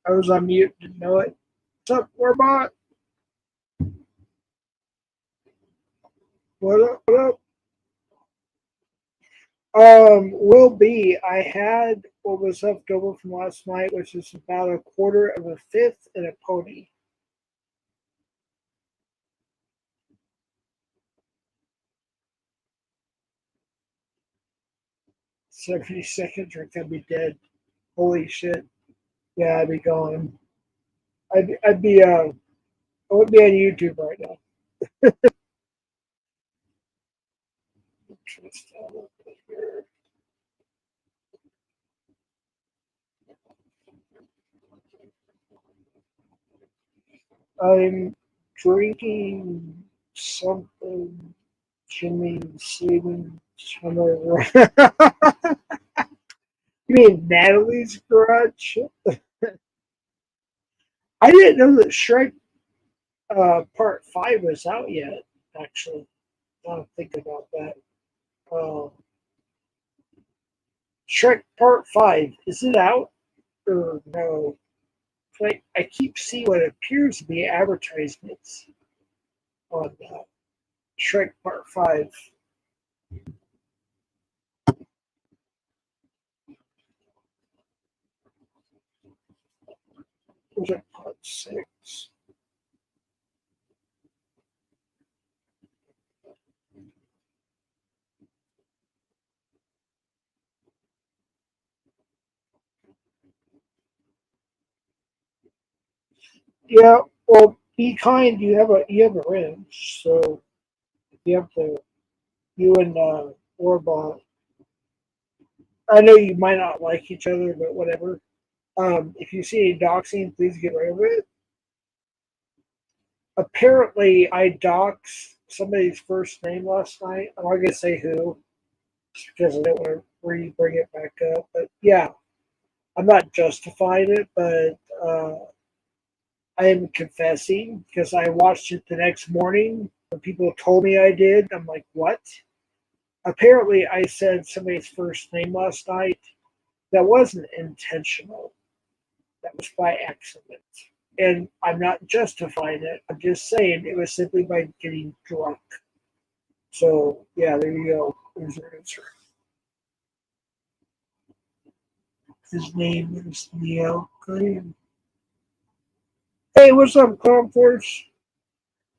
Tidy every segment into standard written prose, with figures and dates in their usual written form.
I was on mute, didn't know it. What's up, Warbot? What up? What up? Will be. I had what was left over from last night, which is about a quarter of a fifth and a pony. 70 seconds, drink, I'd be dead. Holy shit. Yeah, I'd be gone. I'd be I would be on YouTube right now. I'm drinking something. Jimmy Saving Summer. You mean Natalie's Garage? I didn't know that Shrek Part 5 was out yet, actually. Now I'm thinking about that. Uh, Shrek Part 5, is it out or no? Like, I keep seeing what appears to be advertisements on Shrek Part 5. Was it Part 6? Yeah, well, be kind. You have a wrench, so you have to. You and Orbach. I know you might not like each other, but whatever. If you see any doxing, please get rid of it. Apparently, I doxed somebody's first name last night. I'm not gonna say who, just because I don't want to bring it back up. But yeah, I'm not justifying it, but I am confessing because I watched it the next morning when people told me I did. I'm like, what? Apparently, I said somebody's first name last night. That wasn't intentional. That was by accident. And I'm not justifying it. I'm just saying it was simply by getting drunk. So yeah, there you go. There's your answer. His name is Neil Green. Hey, what's up, Comforts?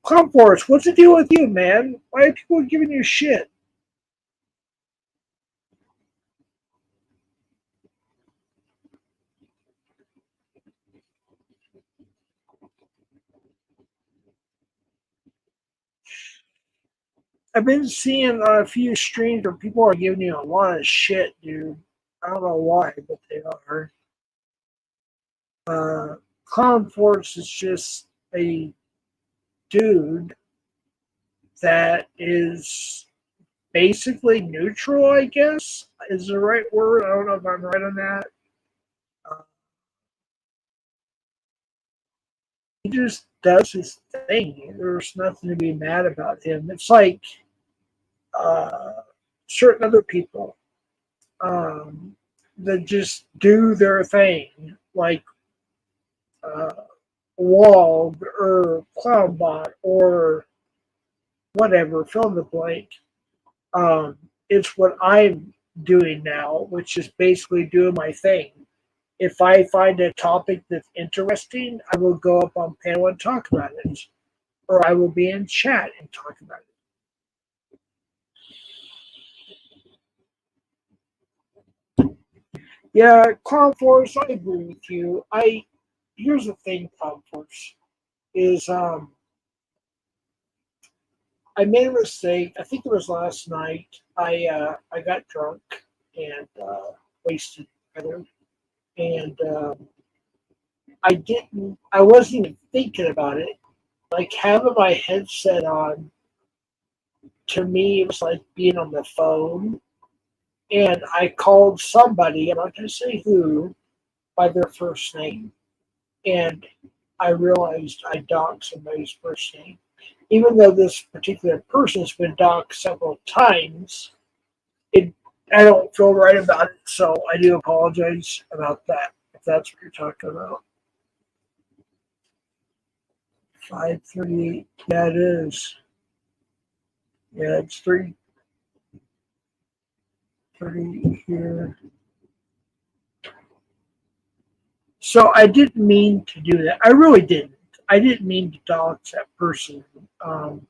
Comforts, what's the deal with you, man? Why are people giving you shit? I've been seeing a few streams where people are giving you a lot of shit, dude. I don't know why, but they are. Clown Force is just a dude that is basically neutral, I guess, is the right word. I don't know if I'm right on that. Uh, he just does his thing. There's nothing to be mad about him. It's like uh, certain other people um, that just do their thing, like uh, Wog or Clownbot or whatever, fill in the blank. It's what I'm doing now, which is basically doing my thing. If I find a topic that's interesting, I will go up on panel and talk about it, or I will be in chat and talk about it. Yeah, Clown Force, I agree with you. I Here's the thing, Clown Force, is I made a mistake. I think it was last night. I got drunk and wasted, rather, and I wasn't even thinking about it. Like having my headset on, to me, it was like being on the phone. And I called somebody, I'm not going to say who, by their first name. And I realized I doxed somebody's first name. Even though this particular person has been doxed several times, it I don't feel right about it. So I do apologize about that, if that's what you're talking about. 5:38. Yeah, it is. Yeah, it's 3:30 here. So I didn't mean to do that. I really didn't. I didn't mean to dox that person. Um,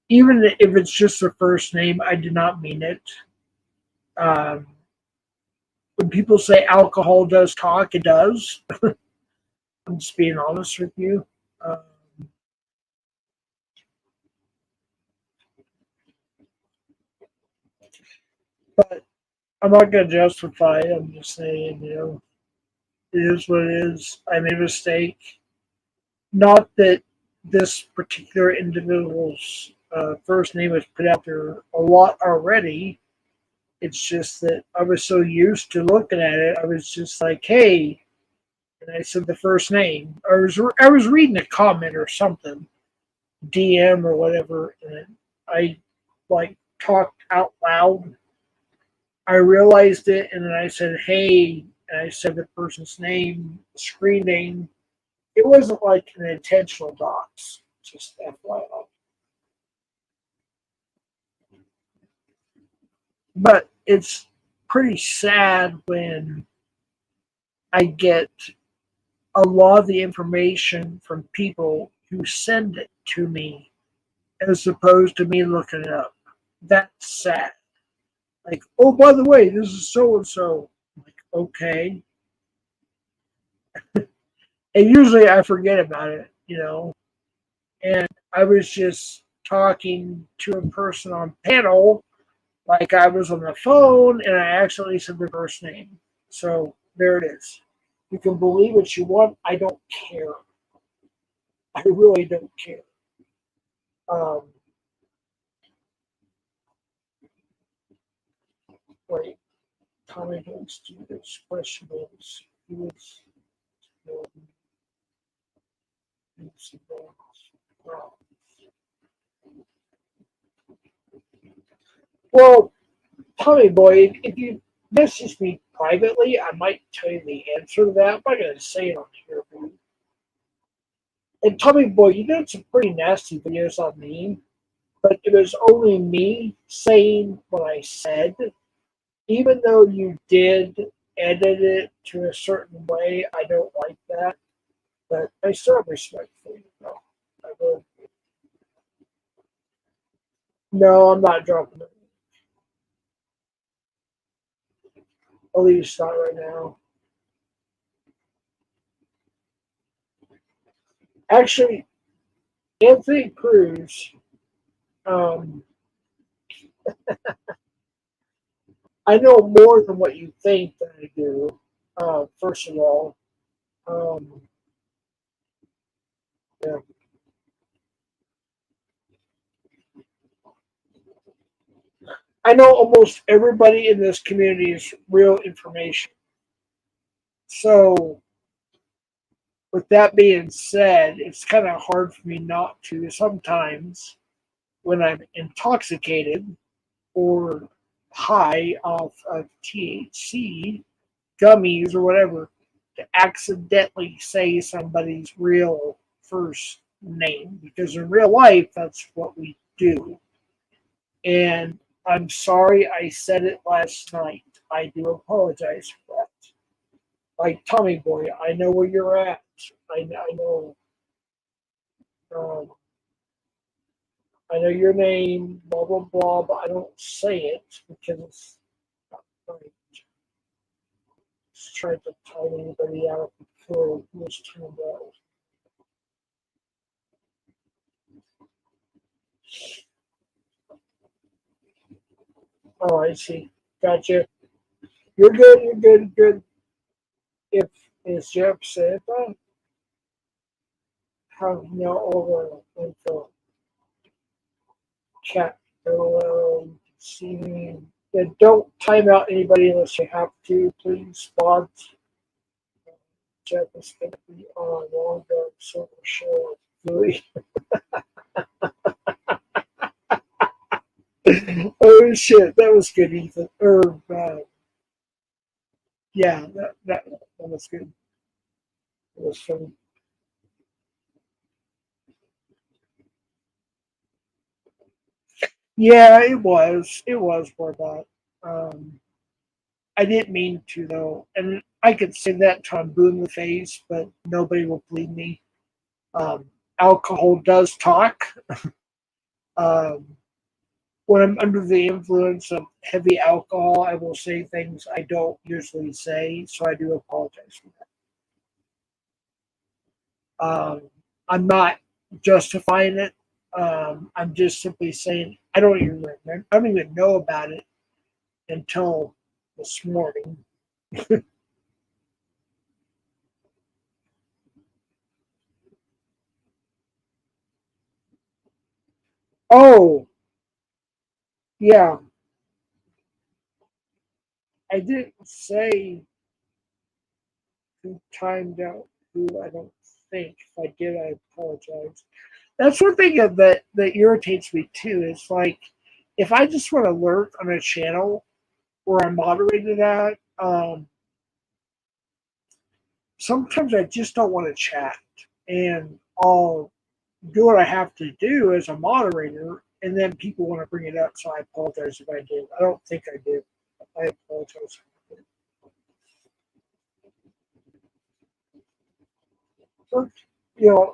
Even if it's just their first name, I did not mean it. Um, when people say alcohol does talk, it does. I'm just being honest with you. Um, but I'm not going to justify it. I'm just saying, it is what it is. I made a mistake. Not that this particular individual's first name was put out there a lot already. It's just that I was so used to looking at it, I was just like, "Hey," and I said the first name. I was reading a comment or something, DM or whatever, and I like talked out loud. I realized it, and then I said, "Hey," and I said the person's name, screen name. It wasn't like an intentional dox, just FYI. But it's pretty sad when I get a lot of the information from people who send it to me as opposed to me looking it up. That's sad. Like, oh, by the way, this is so and so. Like, okay. And usually I forget about it. And I was just talking to a person on panel, like I was on the phone, and I accidentally said their first name. So there it is. You can believe what you want. I don't care. I really don't care. Um, Wait, Tommy Hanks to this question is he was well, Tommy Boy, if you message me privately, I might tell you the answer to that. I'm not going to say it on here. And Tommy Boy, you did some pretty nasty videos on me, but it was only me saying what I said. Even though you did edit it to a certain way, I don't like that. But I still have respect for you, though. I will. No, I'm not dropping it. At least not right now. Actually, Anthony Cruz, um, I know more than what you think that I do. First of all, um, yeah. I know almost everybody in this community is real information. So, with that being said, it's kind of hard for me not to sometimes when I'm intoxicated or high off of THC gummies or whatever to accidentally say somebody's real first name because in real life that's what we do. And I'm sorry I said it last night. I do apologize for that. Like Tommy Boy, I know where you're at. I know um, I know your name, blah blah blah, but I don't say it because it's not right. Just trying to tie anybody out before this turned out. Oh, I see. Gotcha. You're good. You're good. Good. If it's Jeff Santa, how you know all the info. Chat. See me. Yeah, don't time out anybody unless you have to. Please spot. Jeff is going to be on a long dark silver show. Really. Oh shit, that was good, Ethan. Yeah, that was good. It was funny. Yeah, it was. It was Warbot. Um, I didn't mean to though, and I could say that till I'm blue in the face, but nobody will believe me. Alcohol does talk. Um, when I'm under the influence of heavy alcohol, I will say things I don't usually say, so I do apologize for that. I'm not justifying it. I'm just simply saying I don't even remember. I don't even know about it until this morning. Oh, yeah, I didn't say who timed out who. I don't think. If I did, I apologize. That's one thing that irritates me too. Is like if I just want to lurk on a channel where I'm moderated at, sometimes I just don't want to chat, and I'll do what I have to do as a moderator, and then people want to bring it up. So I apologize if I did. I don't think I did. I apologize. But,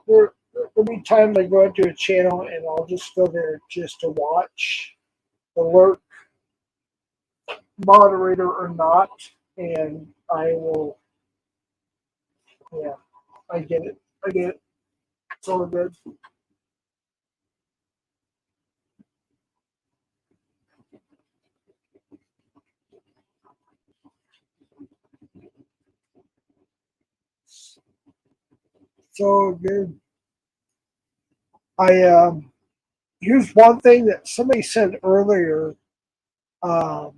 there'll be times I go into a channel and I'll just go there just to watch, alert moderator or not, and I will. Yeah, I get it. I get it. It's all good. It's all good. I Here's one thing that somebody said earlier. Um,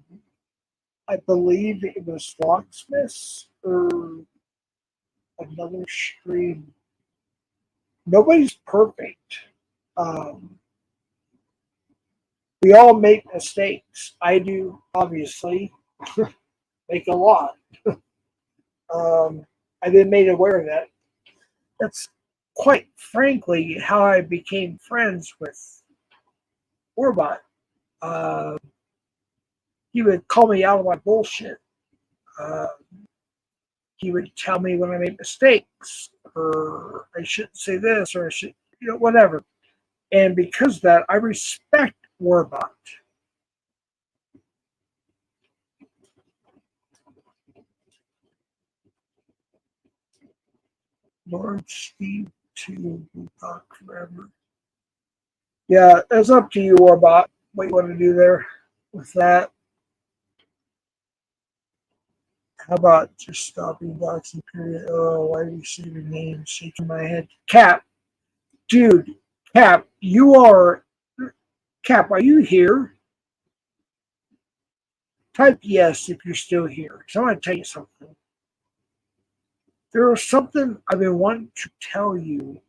I believe it was Locksmiths or another stream. Nobody's perfect. Um, we all make mistakes. I do, obviously, make a lot. I've been made aware of that. That's quite frankly how I became friends with Warbot. Uh, he would call me out on my bullshit. Uh, he would tell me when I make mistakes, or I shouldn't say this, or I should, whatever. And because of that, I respect Warbot. Lord Steve to talk forever. Yeah, it's up to you, Warbot. What you want to do there with that? How about just stopping boxing period? Oh, why do you say your name shaking my head? Cap, dude, Cap, you are Cap, are you here? Type yes if you're still here. So I want to tell you something. There is something I've been wanting to tell you.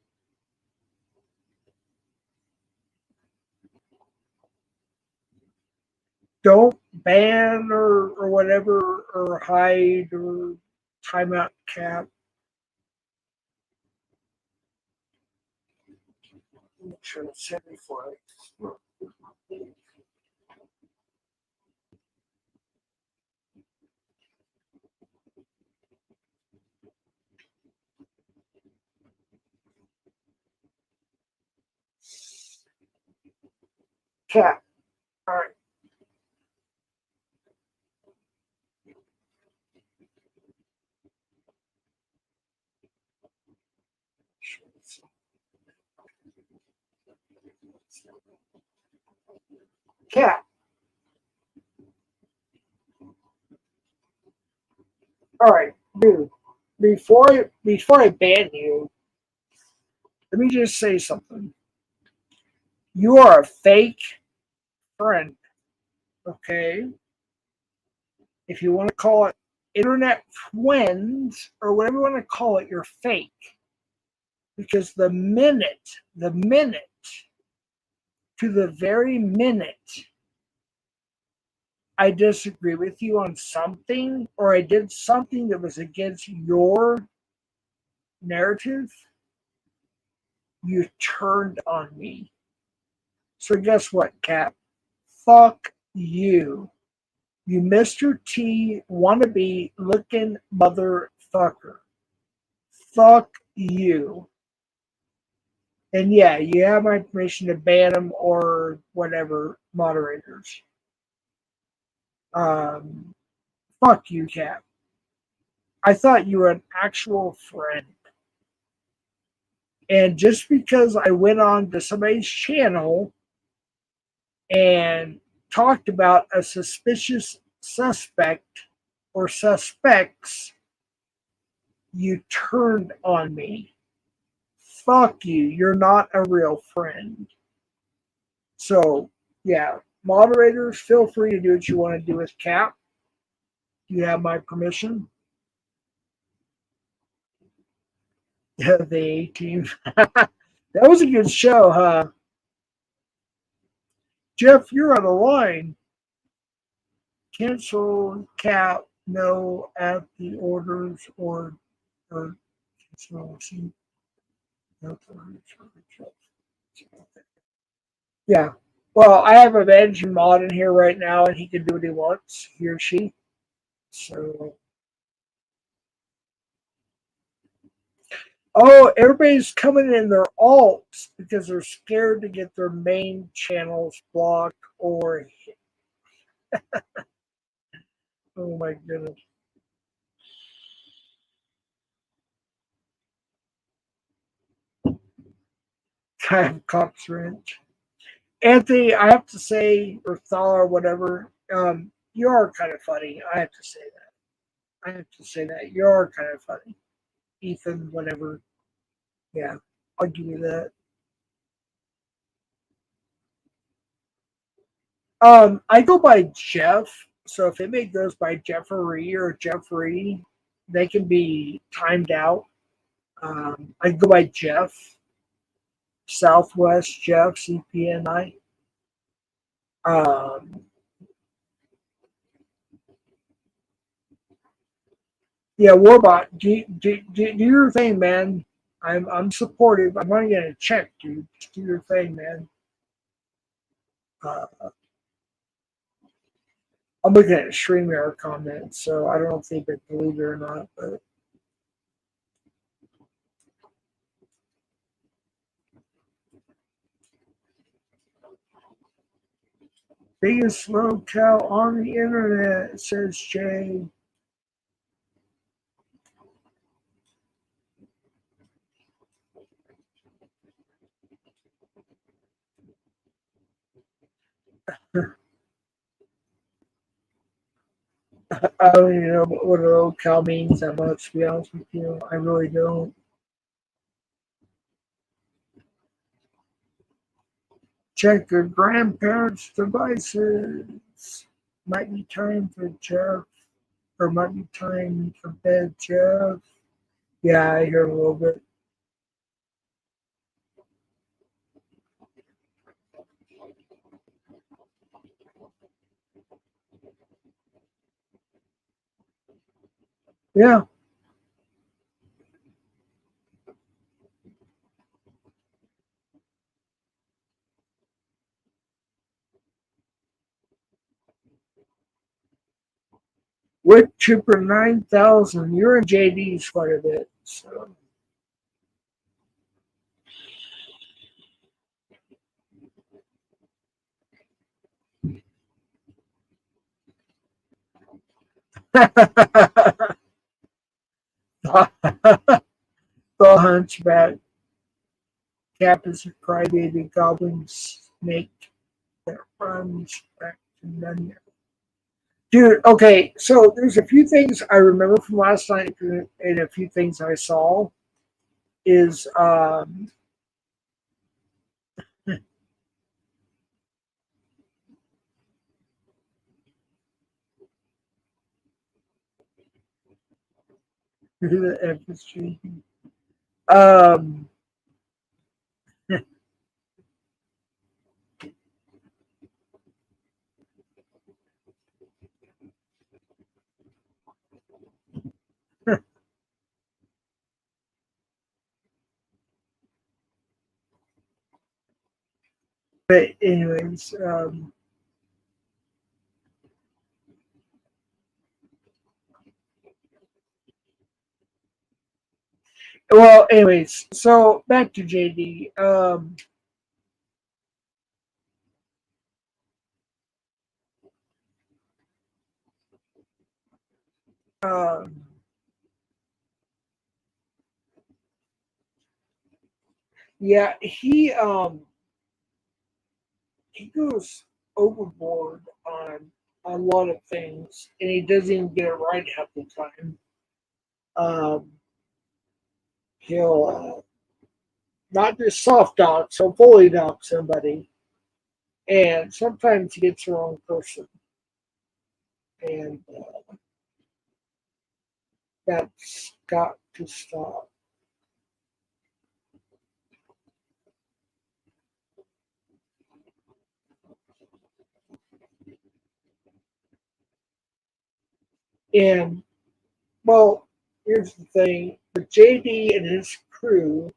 Don't ban or whatever or hide or timeout Cap. Make sure it's set before I Cap. All right. Cap. All right, dude. Before I ban you, let me just say something. You are a fake friend, okay? If you want to call it internet twins or whatever you want to call it, you're fake. Because the minute to the very minute I disagree with you on something or I did something that was against your narrative, you turned on me. So guess what, Cap? Fuck you. You Mr. T wannabe looking motherfucker. Fuck you. And yeah, you have my permission to ban them or whatever, moderators. Um, Fuck you, Cap. I thought you were an actual friend. And just because I went on to somebody's channel and talked about a suspicious suspect or suspects, you turned on me. Fuck you. You're not a real friend. So, yeah, moderators, feel free to do what you want to do with Cap. You have my permission. Yeah, the A team. That was a good show, huh? Jeff, you're on the line. Cancel Cap, no at the orders or cancel. Yeah. Well, I have a managing mod in here right now, and he can do what he wants, he or she. So, oh, everybody's coming in their alts because they're scared to get their main channels blocked or hit. Oh my goodness. Time cops wrench. Anthony, I have to say, or Thaw or whatever, you are kind of funny. I have to say that. I have to say that. You are kind of funny. Ethan, whatever. Yeah, I'll give you that. I go by Jeff, so if anybody goes by Jeffrey or Jeffrey, they can be timed out. I go by Jeff, Southwest Jeff, CPNI. Um, yeah, Warbot, do your thing, man. I'm supportive. I'm gonna get a check, dude. Just do your thing, man. Uh, I'm looking at StreamYard comments, so I don't know if they've been deleted or not, but biggest locale on the internet, says Jay. I don't even know what a locale means that much, to be honest with you. I really don't. Check your grandparents' devices. Might be time for Jeff, or might be time for bed, Jeff. Yeah, I hear a little bit. Yeah. With Trooper 9000, you're in JD's quite a bit. So. The Hunchback. Cap is a crybaby goblin snake that runs back to none. Dude, okay, so there's a few things I remember from last night, and a few things I saw is the FSG. Um, but anyways, Well, anyways, so back to JD. Um, yeah, he goes overboard on a lot of things, and he doesn't even get it right half the time. Um, he'll not just soft dock, so fully dock somebody, and sometimes he gets the wrong person, and that's got to stop. And well, here's the thing: with JD and his crew,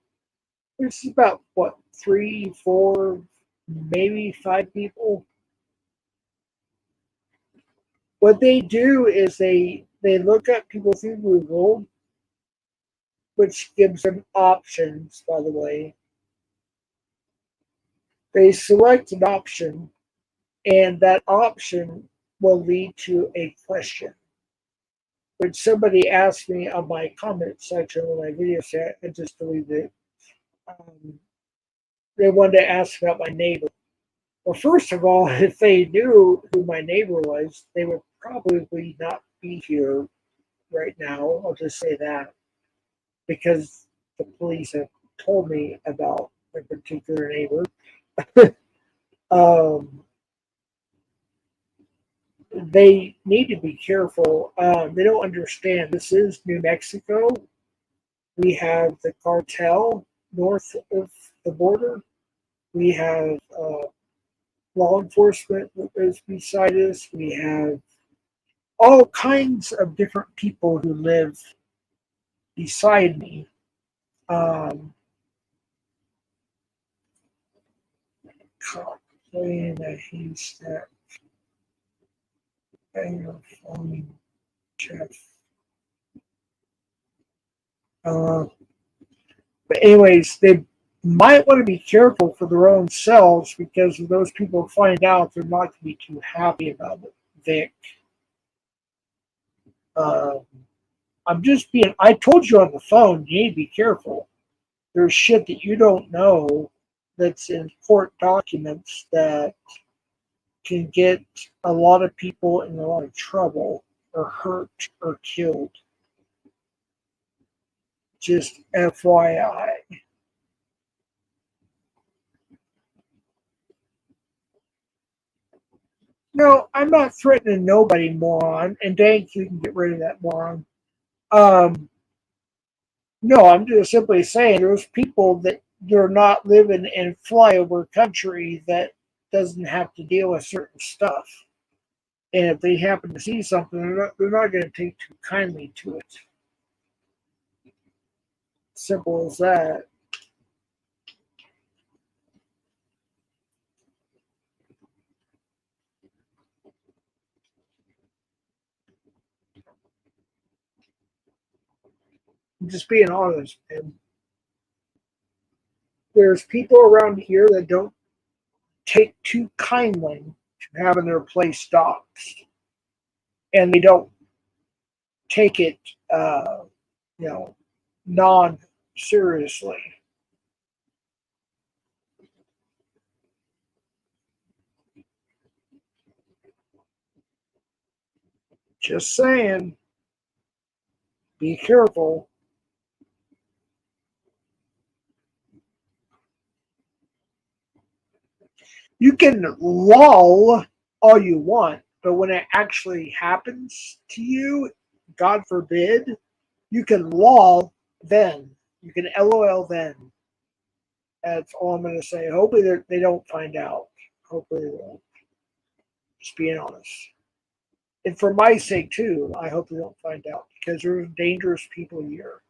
there's about what 3, 4, maybe 5 people. What they do is they look at people through Google, which gives them options. By the way, they select an option, and that option will lead to a question. Which somebody asked me on my comment section when my video set, I just deleted it. Um, they wanted to ask about my neighbor. Well, first of all, if they knew who my neighbor was, they would probably not be here right now. I'll just say that because the police have told me about my particular neighbor. um, they need to be careful. They don't understand. This is New Mexico. We have the cartel north of the border. We have law enforcement that is beside us. We have all kinds of different people who live beside me. Um, playing a haystack, phone, Jeff. Uh, but anyways, they might want to be careful for their own selves because if those people find out, they're not going to be too happy about it. Vic, uh, I'm just being. I told you on the phone. You need to be careful. There's shit that you don't know that's in court documents that can get a lot of people in a lot of trouble or hurt or killed. Just FYI. No, I'm not threatening nobody, moron. And Dank, you can get rid of that moron. Um, no, I'm just simply saying there's people that they're not living in flyover country that doesn't have to deal with certain stuff. And if they happen to see something, they're not going to take too kindly to it. Simple as that. I'm just being honest. And there's people around here that don't take too kindly to having their place doxxed, and they don't take it, uh, you know, non seriously. Just saying, be careful. You can lull all you want, but when it actually happens to you, God forbid, you can lull then. You can LOL then. That's all I'm going to say. Hopefully they don't find out. Hopefully they won't. Just being honest. And for my sake too, I hope they don't find out because there's dangerous people here.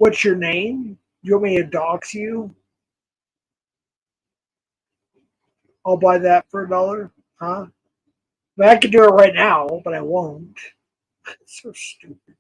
What's your name? You want me to dox you? I'll buy that for $1. Huh? I mean, I could do it right now, but I won't. It's so stupid.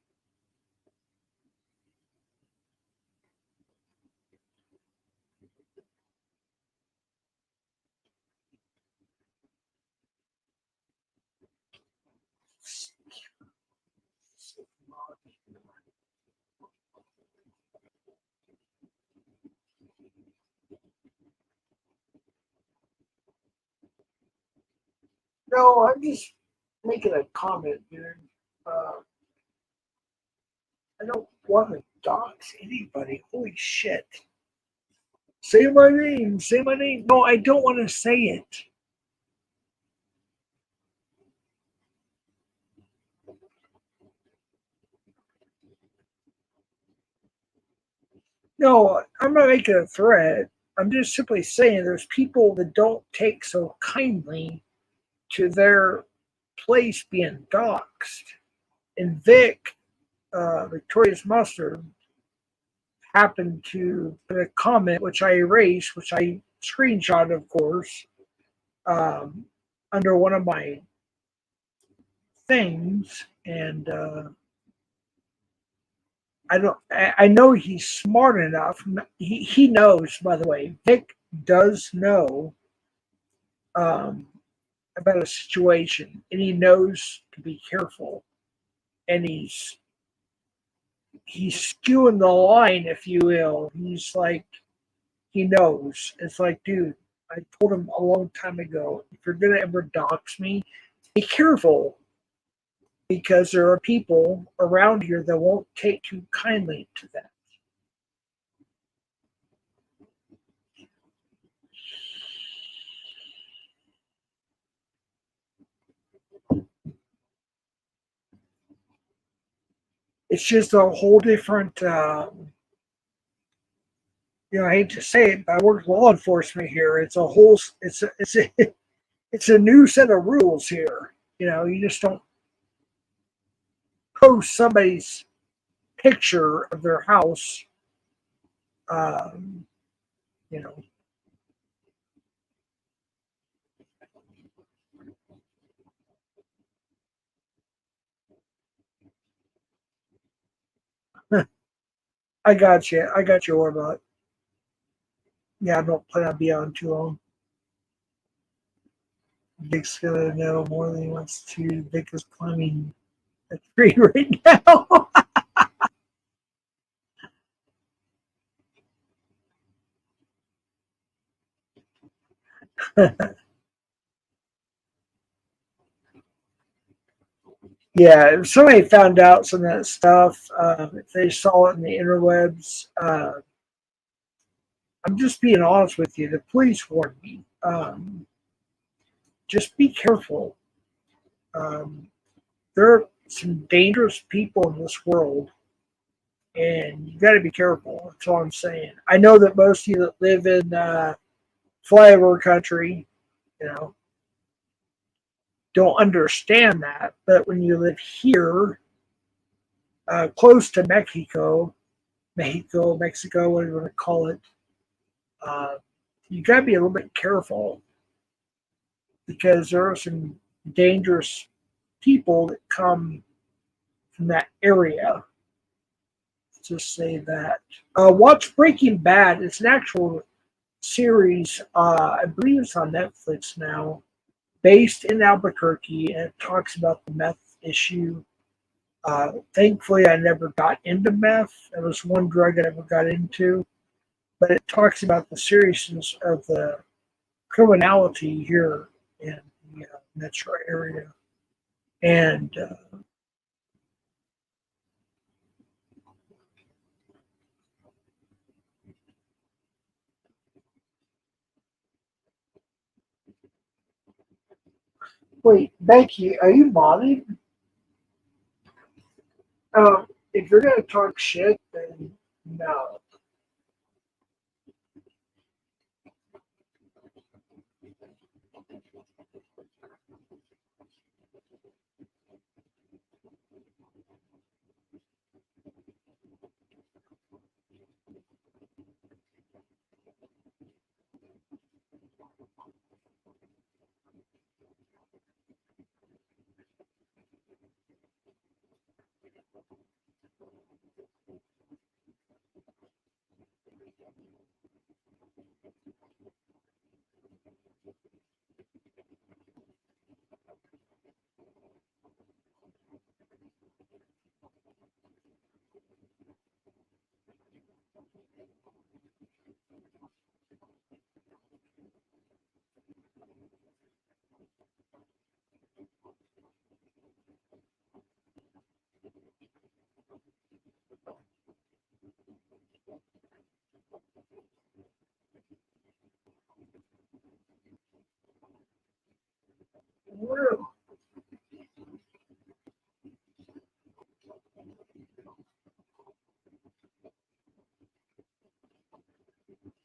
No, I'm just making a comment, dude. Uh, I don't want to dox anybody. Holy shit. Say my name. Say my name. No, I don't want to say it. No, I'm not making a threat. I'm just simply saying there's people that don't take so kindly to their place being doxxed. And Victoria's Mustard, happened to put a comment, which I erased, which I screenshot, of course, um, under one of my things. And I don't. I know he's smart enough. He knows. By the way, Vic does know um, about a situation, and he knows to be careful. And he's skewing the line, if you will. He's like he knows. It's like, dude, I told him a long time ago, if you're gonna ever dox me, be careful because there are people around here that won't take too kindly to that. It's just a whole different. I hate to say it, but I work with law enforcement here. It's a whole. It's a new set of rules here. You just don't post somebody's picture of their house. Um, you know, I got you. I got you, Orbot. Yeah, I don't plan on being on too long. Vic's gonna know more than he wants to. Vic is climbing a tree right now. Yeah, if somebody found out some of that stuff, if they saw it in the interwebs, I'm just being honest with you. The police warned me. Just be careful. Um, there are some dangerous people in this world, and you got to be careful. That's all I'm saying. I know that most of you that live in flyover country, you know, don't understand that. But when you live here, close to Mexico, whatever you want to call it, uh, you got to be a little bit careful because there are some dangerous people that come from that area. Let's just say that. Watch Breaking Bad. It's an actual series. I believe it's on Netflix now, based in Albuquerque, and it talks about the meth issue. Thankfully, I never got into meth. It was one drug I never got into, but it talks about the seriousness of the criminality here in the metro area. And wait, Becky, are you modding? If you're gonna talk shit, then no.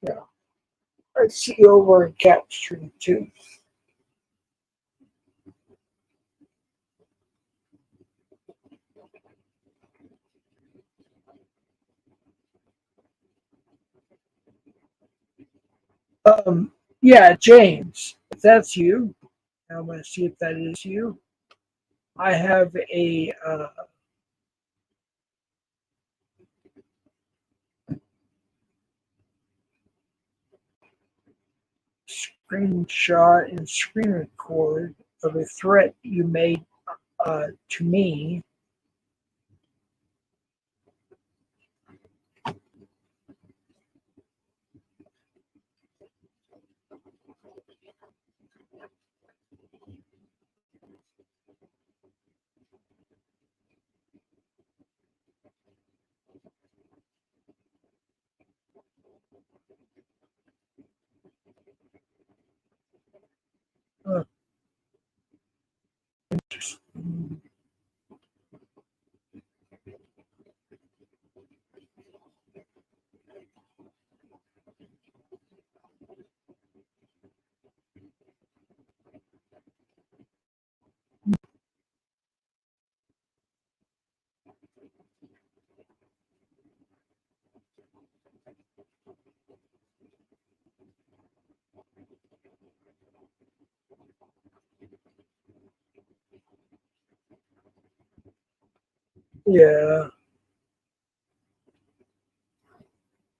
Yeah, I see you over in Cat Street too. Yeah, James, if that's you, I'm going to see if that is you. I have a screenshot and screen record of a threat you made to me. Uh, yeah.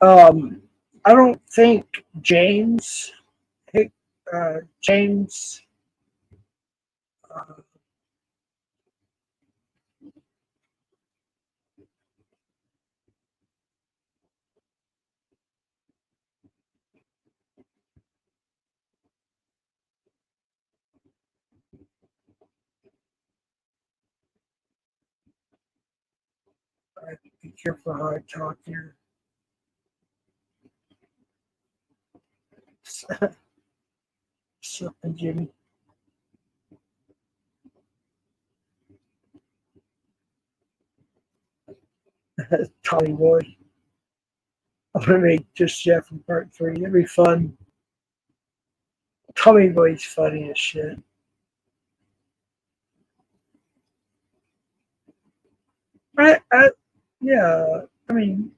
Um, I don't think James James. Uh, be careful how I talk here. Something, Jimmy. Tommy Boy. I'm gonna make just Jeff in part 3. It'll be fun. Tommy Boy's funny as shit. I yeah. I mean,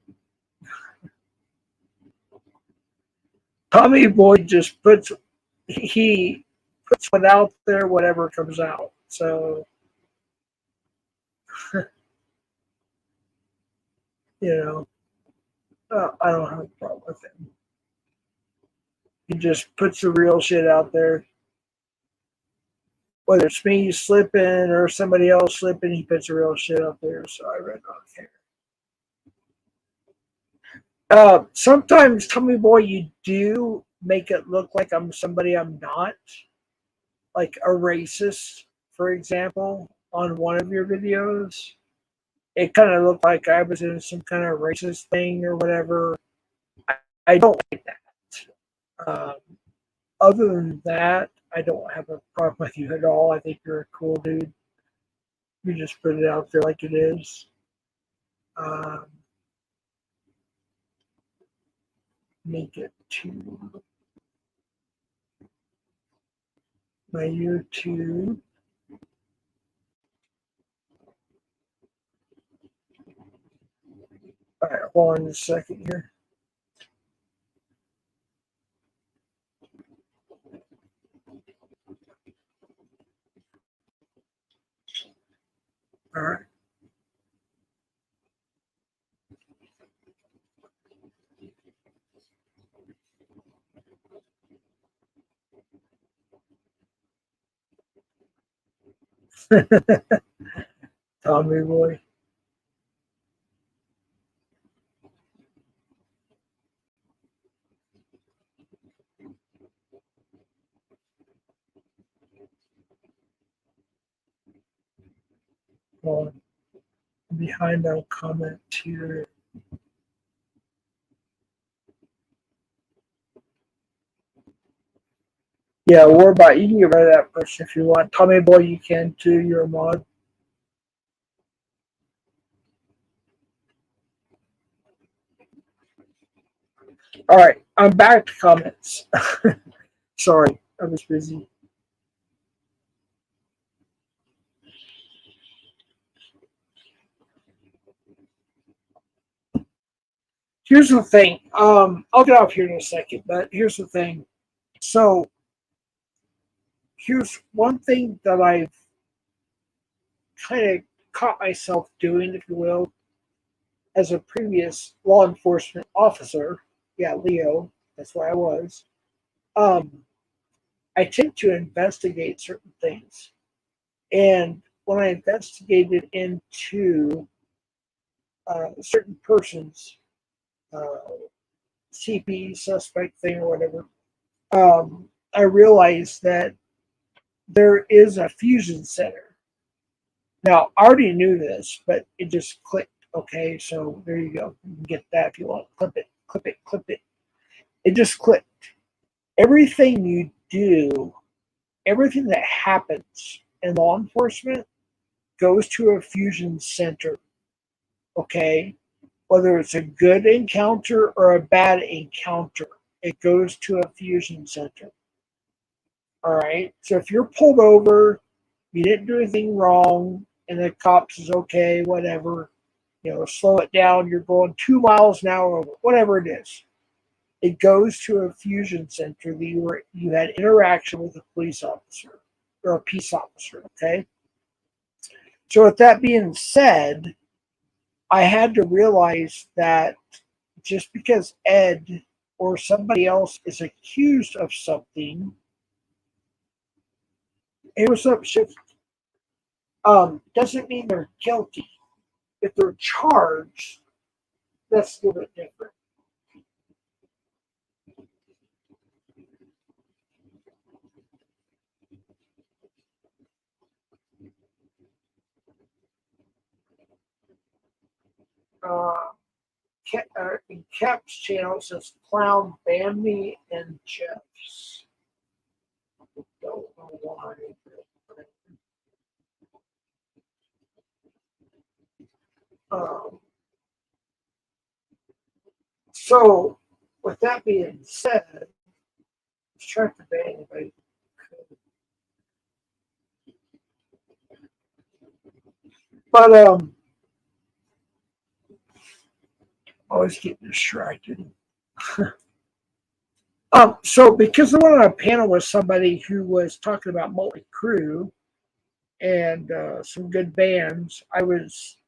Tommy Boy just he puts one out there, whatever comes out. So you know, I don't have a problem with him. He just puts the real shit out there. Whether it's me slipping or somebody else slipping, he puts the real shit out there. So I really don't care. Sometimes, Tommy Boy, you do make it look like I'm somebody I'm not, like a racist, for example, on one of your videos. It kind of looked like I was in some kind of racist thing or whatever. I don't like that. Other than that, I don't have a problem with you at all. I think you're a cool dude. You just put it out there like it is. Um, Make it to my YouTube. All right, hold on a second here. All right. Tommy Boy. Hold on. Behind our comment here. Yeah, or about you can get rid of that person if you want. Tommy Boy, you can too. You're a mod. All right, I'm back to comments. Sorry, I was busy. Here's the thing. I'll get off here in a second, but here's the thing. So here's one thing that I've kind of caught myself doing, if you will, as a previous law enforcement officer. Yeah, Leo, that's where I was. Um, I tend to investigate certain things. And when I investigated into certain persons, uh, CP suspect thing or whatever, I realized that there is a fusion center. Now, I already knew this, but it just clicked. Okay, so there you go. You can get that if you want. Clip it, clip it, clip it. It just clicked. Everything you do, everything that happens in law enforcement goes to a fusion center. Okay, whether it's a good encounter or a bad encounter, it goes to a fusion center. All right. So if you're pulled over, you didn't do anything wrong, and the cops is okay, whatever, slow it down. You're going 2 miles an hour over, whatever it is. It goes to a fusion center that you had interaction with a police officer or a peace officer. Okay. So with that being said, I had to realize that just because Ed or somebody else is accused of something, hey, what's up, Shift? Doesn't mean they're guilty. If they're charged, that's a little bit different. Uh, in Cap's channel, it says Clown, Bambi, and Jeffs. I don't know why. Um, so, with that being said, let's try to ban anybody. But always getting distracted. So because I went on a panel with somebody who was talking about Motley Crue and some good bands, I was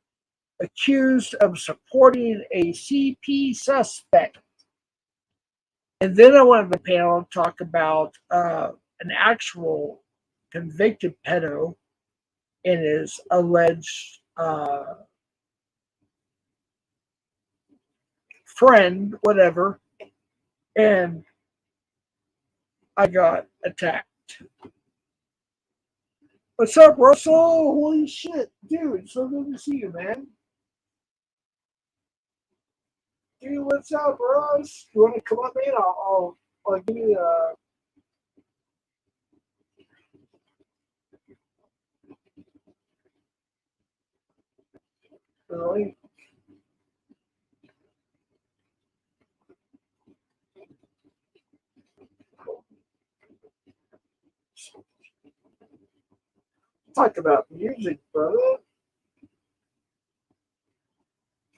accused of supporting a CP suspect. And then I went on the panel to talk about an actual convicted pedo and his alleged friend, whatever. And I got attacked. What's up, Russell? Holy shit, dude! So good to see you, man. Dude, what's up, Russ? You want to come up, man? I'll give you a link. Talk about music, brother.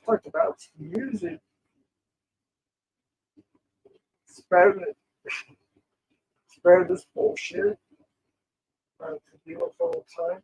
Talk about music. Spread this bullshit. To deal with all the time.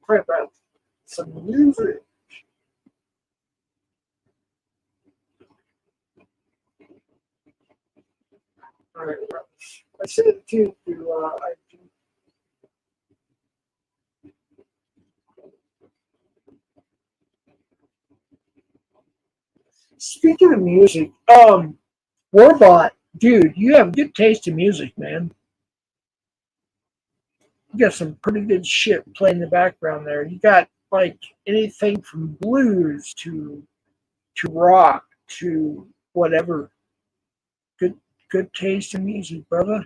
play about some music. All right, I sent it to IG. Speaking of music, Warbot, dude, you have good taste in music, man. You got some pretty good shit playing in the background there. You got like anything from blues to rock to whatever. Good good taste in music, brother.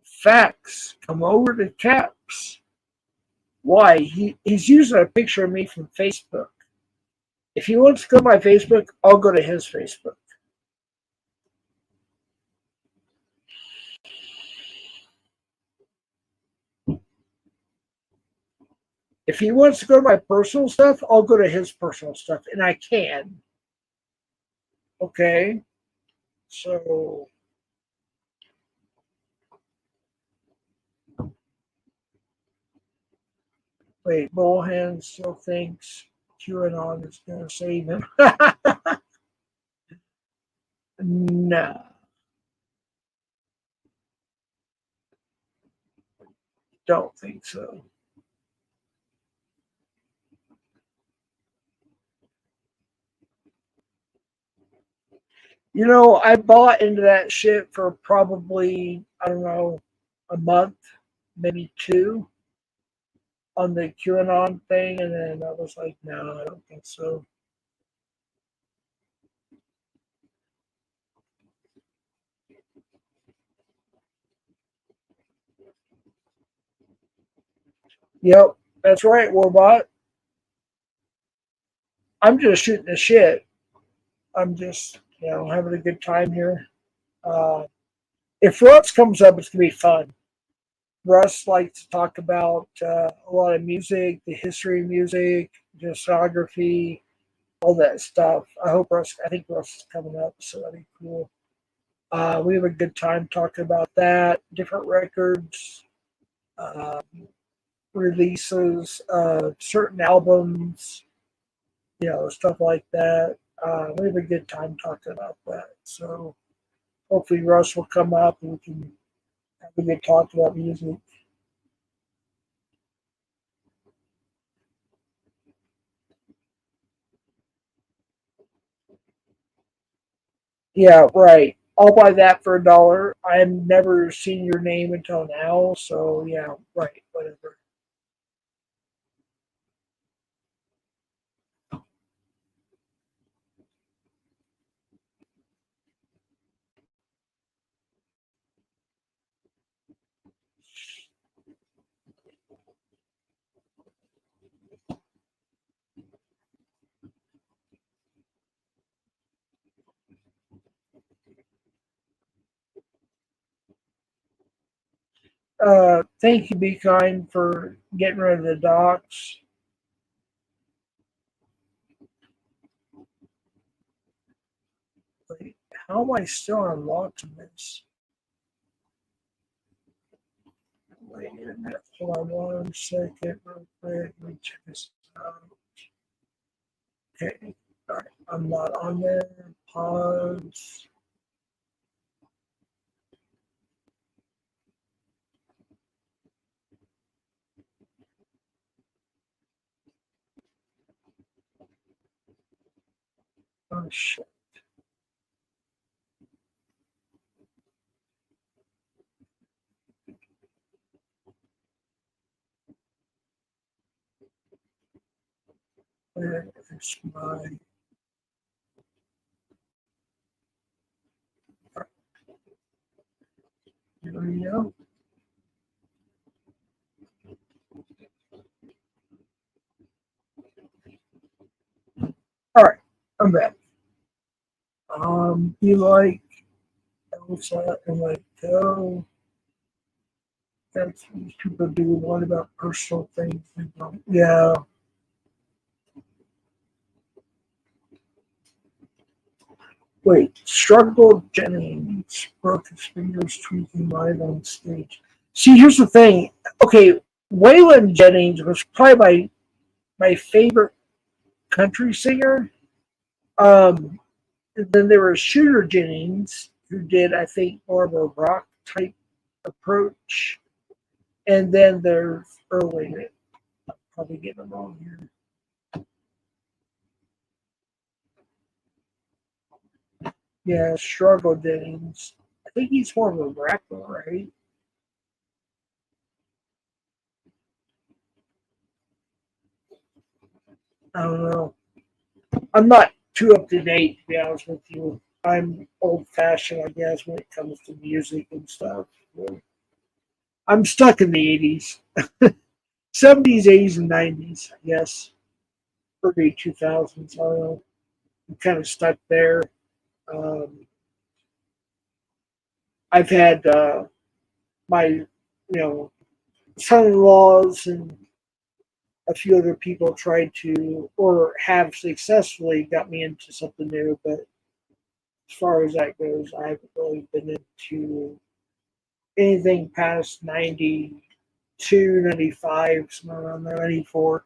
Facts. Come over to Caps. Why? He's using a picture of me from Facebook. If he wants to go to my Facebook, I'll go to his Facebook. If he wants to go to my personal stuff, I'll go to his personal stuff, and I can. Okay, so wait, Bullhand still thinks QAnon is going to save him. No, don't think so. You know, I bought into that shit for probably, I don't know, a month, maybe two on the QAnon thing, and then I was like, no, I don't think so. Yep, that's right, Warbot. I'm just shooting the shit. I'm just, having a good time here. Uh, if Russ comes up, it's gonna be fun. Russ likes to talk about a lot of music, the history of music, discography, all that stuff. I think Russ is coming up, so that'd be cool. We have a good time talking about that, different records, uh, releases, certain albums, stuff like that. We have a good time talking about that. So hopefully Russ will come up and we can have a good talk about music. Yeah, right. I'll buy that for $1. I've never seen your name until now, so yeah, right, whatever. Thank you, Be Kind, for getting rid of the docs. Wait, how am I still unlocking this? Wait a minute. Hold on 1 second, real quick. Let me check this out. Okay. All right. I'm not on there. Pause. Oh, shit. Where is my. Here we go. All right. I'm back. Be like Elsa and like go. That's what people do a lot about personal things. They don't. Yeah. Wait, Struggle Jennings broke his fingers tweaking live on stage. See, here's the thing. Okay, Waylon Jennings was probably my favorite country singer. Um, and then there was Shooter Jennings, who did, I think, more of a rock type approach. And then there's Early. I'm probably getting it wrong here. Yeah, Struggle Jennings. I think he's more of a rapper, right? I don't know. I'm not too up to date, to be honest with you. I'm old fashioned, I guess, when it comes to music and stuff. I'm stuck in the 80s, 70s, 80s, and 90s, I guess. Early 2000s. I don't know. I'm kind of stuck there. Um, I've had my, son in laws and a few other people tried to, or have successfully, got me into something new, but as far as that goes, I haven't really been into anything past 92, 95, somewhere around there, 94.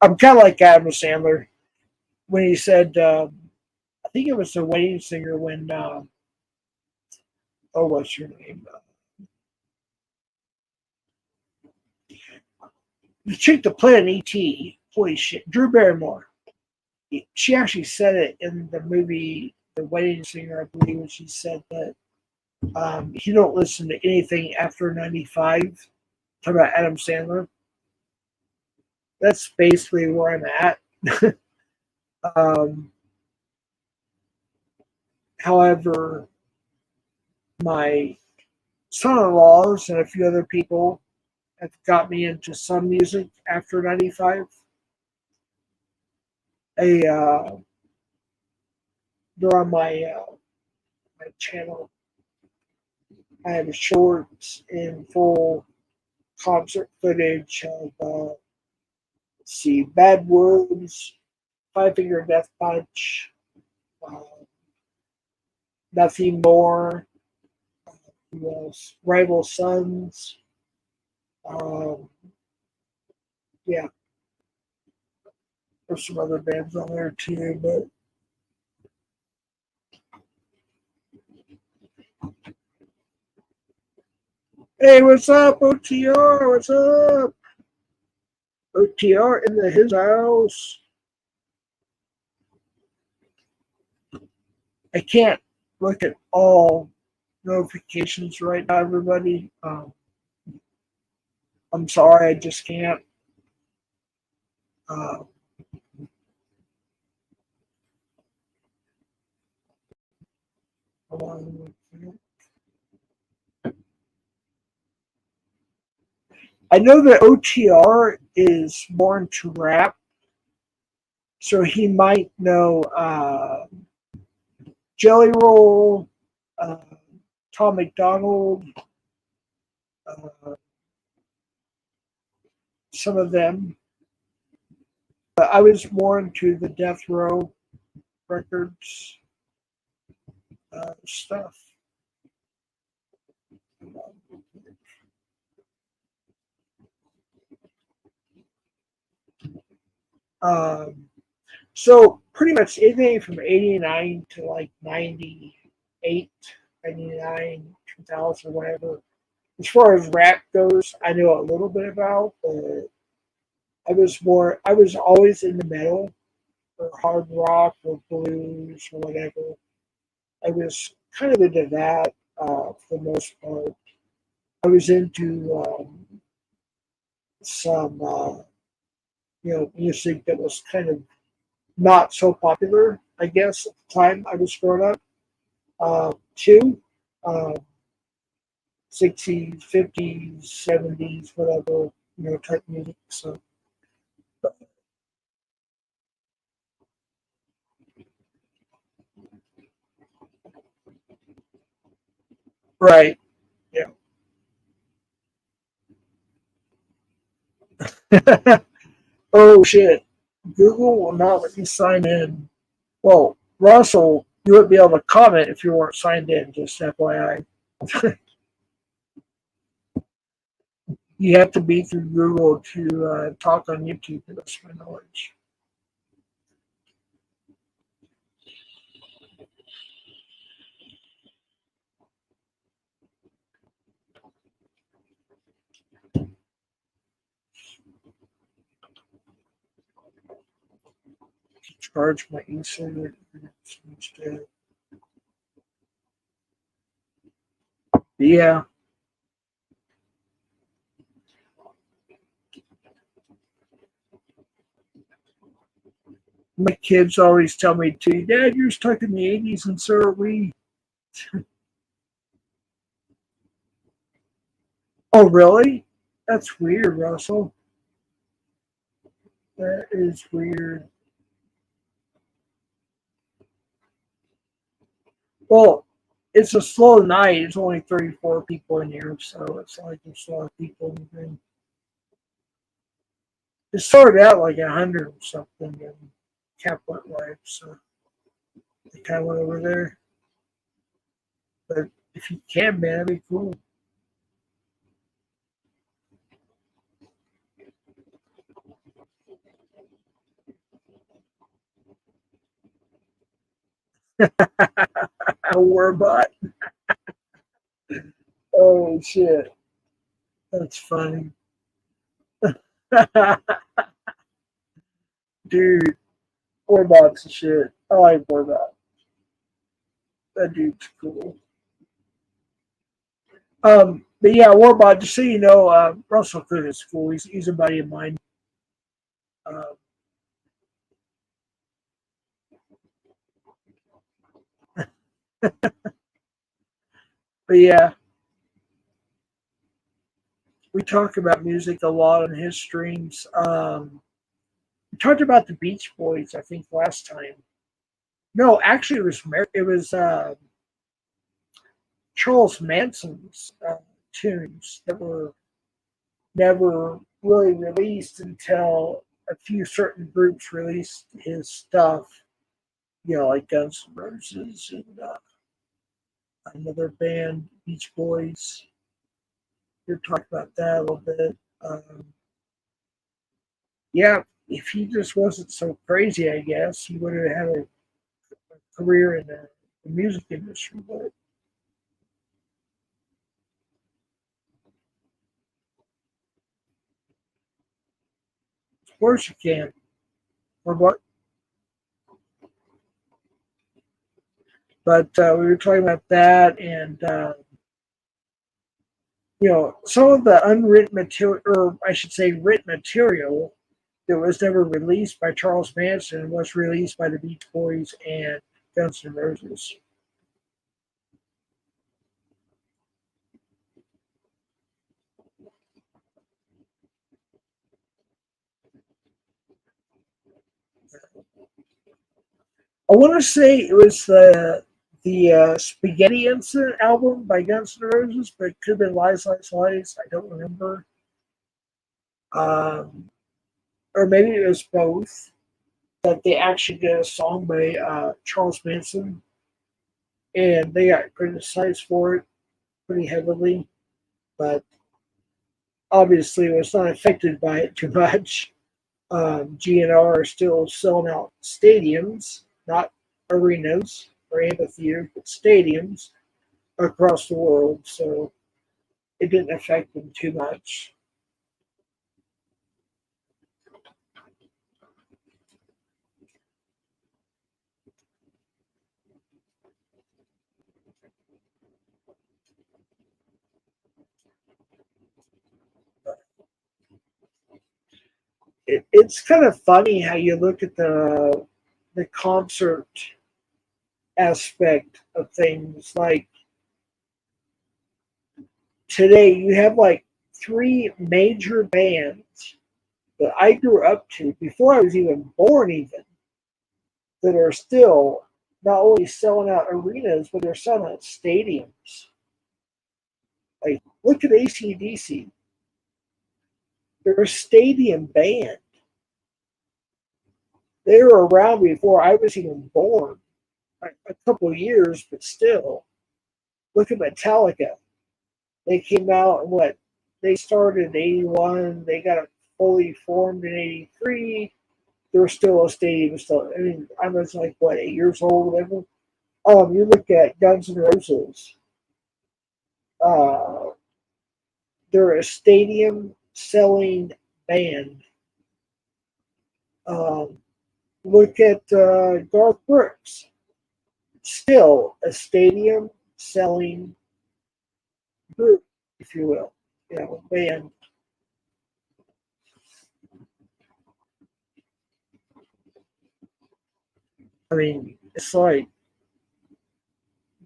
I'm kind of like Adam Sandler when he said, I think it was the wedding singer when, oh, what's your name? The chick that played in E.T., holy shit, Drew Barrymore. She actually said it in the movie The Wedding Singer, I believe, when she said that you don't listen to anything after 95. Talk about Adam Sandler. That's basically where I'm at. um, However, my son-in-laws and a few other people have got me into some music after 95. A They're on my channel. I have shorts and full concert footage of let's see, Bad Wolves, Five Finger Death Punch, uh, Nothing More, Rival Sons. Um, yeah, there's some other bands on there too, but hey, what's up, OTR? What's up? OTR in his house. I can't look at all notifications right now, everybody. I'm sorry, I just can't. Uh, I know that OTR is more into rap, so he might know Jelly Roll, uh, Tom McDonald, uh, some of them. But I was more into the Death Row Records stuff. Um, so pretty much anything from 89 to like 98, 99, 2000, whatever. As far as rap goes, I know a little bit about, but I was always into metal or hard rock or blues or whatever. I was kind of into that for the most part. I was into some, music that was kind of not so popular, I guess, at the time I was growing up. Too, uh, 60s, 50s, 70s, whatever, type music. So, right, yeah. Oh shit. Google will not let me sign in. Well, Russell, you wouldn't be able to comment if you weren't signed in, just FYI. You have to be through Google to talk on YouTube, to that's my knowledge. Charge my e-cigarette instead. Yeah. My kids always tell me too, Dad, you're stuck in the 80s and so are we. Oh, really? That's weird, Russell. That is weird. Well, it's a slow night. It's only 34 people in here, so it's like there's a lot of people in the room. It started out like 100 or something, and Cap went live, so they kind of went over there. But if you can, man, that'd be cool. A Warbot. Oh, shit. That's funny. Dude, Warbot's a shit. I like Warbot. That dude's cool. But yeah, Warbot, just so you know, Russell Cook is cool. He's a buddy of mine. Um, but yeah, we talk about music a lot on his streams. We talked about the Beach Boys, I think, last time. No, actually, it was Charles Manson's tunes that were never really released until a few certain groups released his stuff. You know, like Guns N' Roses and another band, Beach Boys. We talked about that a little bit. Yeah, if he just wasn't so crazy, I guess he would have had a career in the music industry. But of course you can. Or what? But we were talking about that, and you know, some of the unwritten material, or I should say, written material that was never released by Charles Manson was released by the Beach Boys and Guns N' Roses. I want to say it was the Spaghetti Incident album by Guns N' Roses, but it could have been Lies, Lies, Lies. I don't remember. Um, or maybe it was both. That they actually did a song by Charles Manson, and they got criticized for it pretty heavily. But obviously, was not affected by it too much. GNR are still selling out stadiums, not arenas or amphitheaters, but stadiums across the world. So it didn't affect them too much. It's kind of funny how you look at the concert aspect of things. Like today, you have like three major bands that I grew up to before I was even born, even that are still not only selling out arenas, but they're selling out stadiums. Like, look at ACDC. They're a stadium band. They were around before I was even born. A couple of years, but still. Look at Metallica. They came out in what? They started in 81. They got fully formed in 83. They were still a stadium. Still, I mean, I was like, what, 8 years old, whatever. You look at Guns N' Roses. Uh, they're a stadium selling band. Um, look at Garth Brooks. Still a stadium selling group, if you will, band. I mean, it's like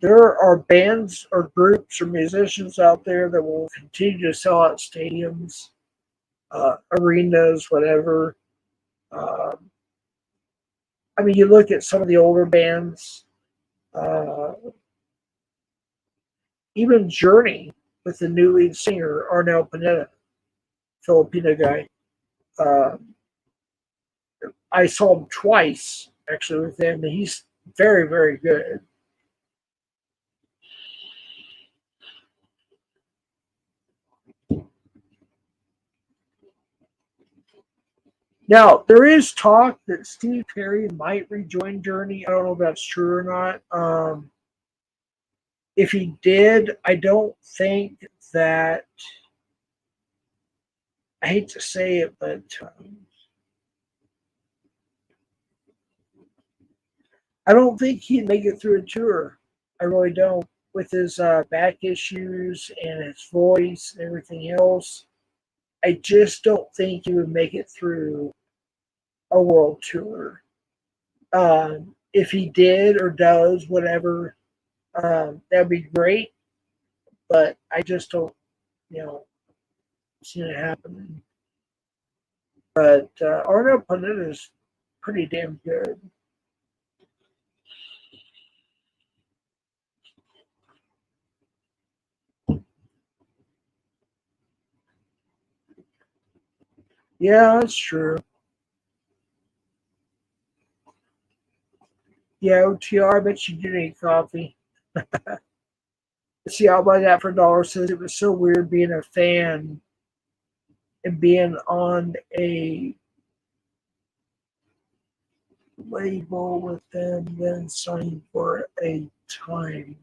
there are bands or groups or musicians out there that will continue to sell out stadiums, arenas, whatever. Um, I mean, you look at some of the older bands, uh, even Journey with the new lead singer, Arnel Pineda, Filipino guy. Uh, I saw him twice, actually, with him, and he's very, very good. Now, there is talk that Steve Perry might rejoin Journey. I don't know if that's true or not. If he did, I don't think that, I hate to say it, but I don't think he'd make it through a tour. I really don't. With his back issues and his voice and everything else, I just don't think he would make it through a world tour. If he did or does, whatever, that'd be great. But I just don't, you know, see it happening. But Arno Panetta is pretty damn good. Yeah, that's true. Yeah, OTR, I bet you did eat coffee. See, I'll buy that for $1. Says it was so weird being a fan and being on a label with them, then signing for a time.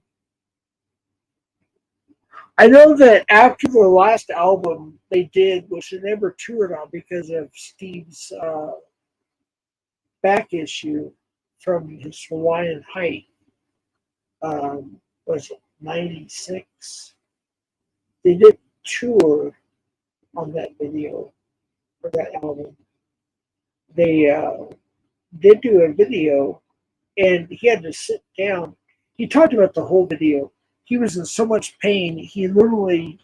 I know that after the last album they did, which they never toured on because of Steve's back issue from his Hawaiian Height, was it 96? They did tour on that video for that album. They did do a video, and he had to sit down. He talked about the whole video. He was in so much pain, he literally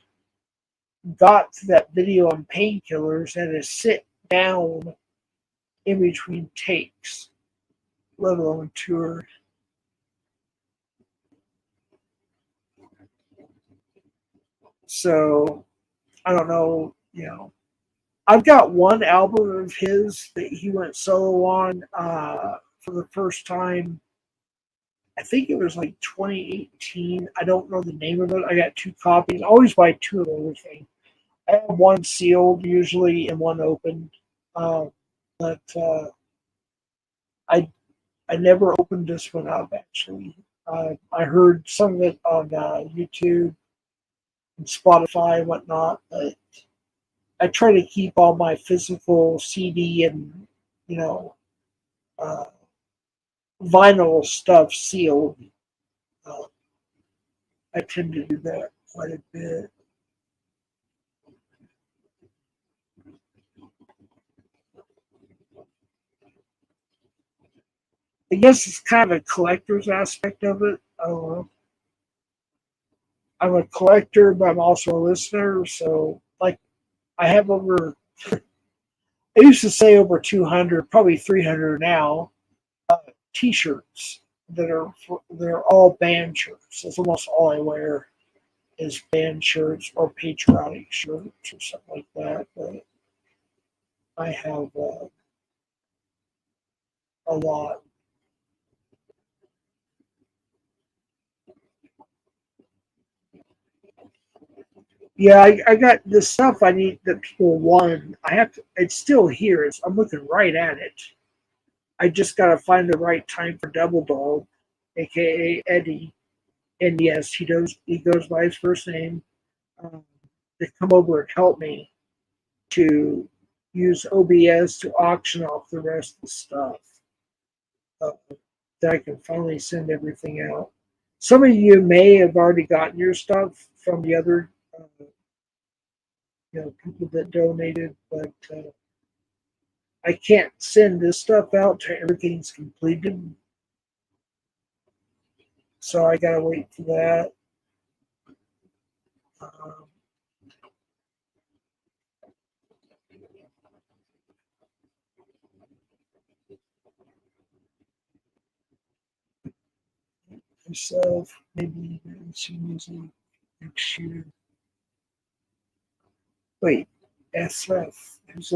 got to that video on painkillers and to sit down in between takes, let alone tour. So I don't know, I've got one album of his that he went solo on for the first time. I think it was like 2018. I don't know the name of it. I got two copies. I always buy two of everything. I have one sealed usually and one opened. Uh, but I I never opened this one up actually. I heard some of it on YouTube and Spotify and whatnot, but I try to keep all my physical CD and you know uh, vinyl stuff sealed. Uh, I tend to do that quite a bit. I guess it's kind of a collector's aspect of it. I don't know. I'm a collector, but I'm also a listener. So, like, I have over, I used to say over 200, probably 300 now, T-shirts they're all band shirts. That's almost all I wear is band shirts or patriotic shirts or something like that. But I have a lot. Yeah, I got the stuff I need that people want. I have to. It's still here. I'm looking right at it. I just gotta find the right time for Double Dog, aka Eddie. And yes, he goes by his first name. Um, to come over and help me to use OBS to auction off the rest of the stuff. Uh, that I can finally send everything out. Some of you may have already gotten your stuff from the other, people that donated, but I can't send this stuff out till everything's completed. So I gotta wait for that. Um, myself, maybe some music next year. Wait, SF. Who's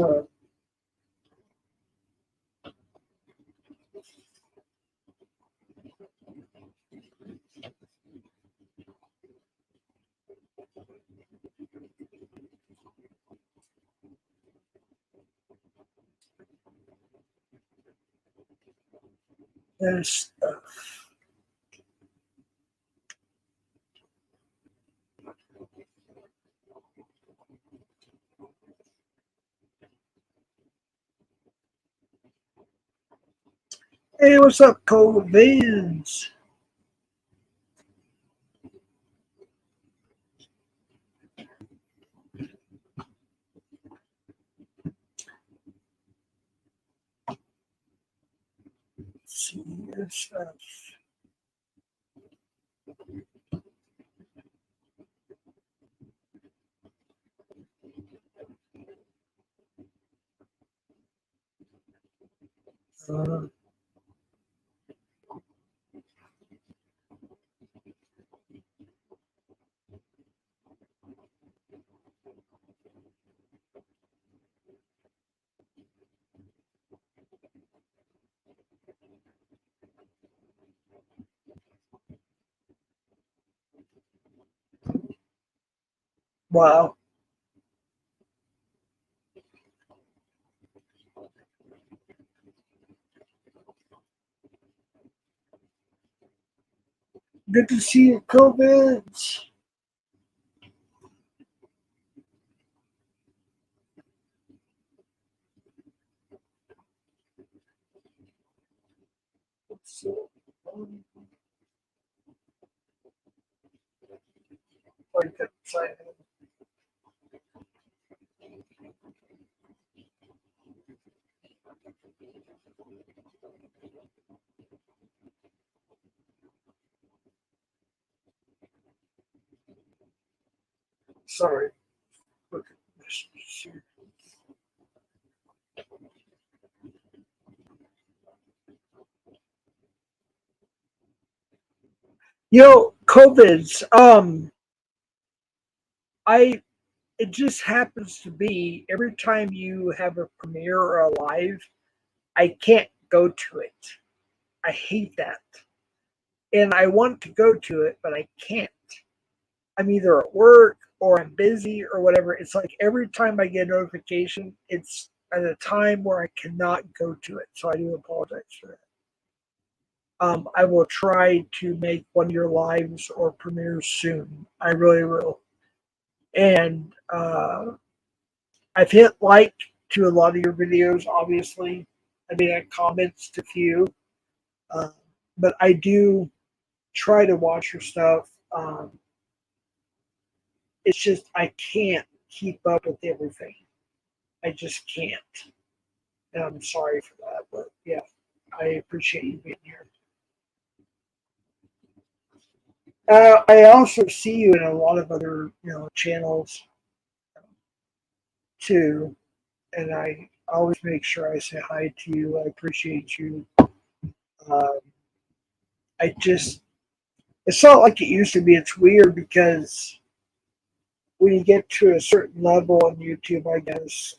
there's Hey, what's up, Cole Vans? CSF. Uh, wow. Good to see you, Cole. So, sorry. Look at this. COVID's. I it just happens to be every time you have a premiere or a live, I can't go to it. I hate that. And I want to go to it, but I can't. I'm either at work or I'm busy or whatever. It's like every time I get a notification, it's at a time where I cannot go to it. So I do apologize for that. I will try to make one of your lives or premieres soon. I really will. And I've hit like to a lot of your videos, obviously. I mean, I comments to few, uh, but I do try to watch your stuff. It's just I can't keep up with everything. I just can't. And I'm sorry for that, but yeah, I appreciate you being here. I also see you in a lot of other, channels too, and I always make sure I say hi to you. I appreciate you. Um, I just, it's not like it used to be. It's weird because when you get to a certain level on YouTube, I guess,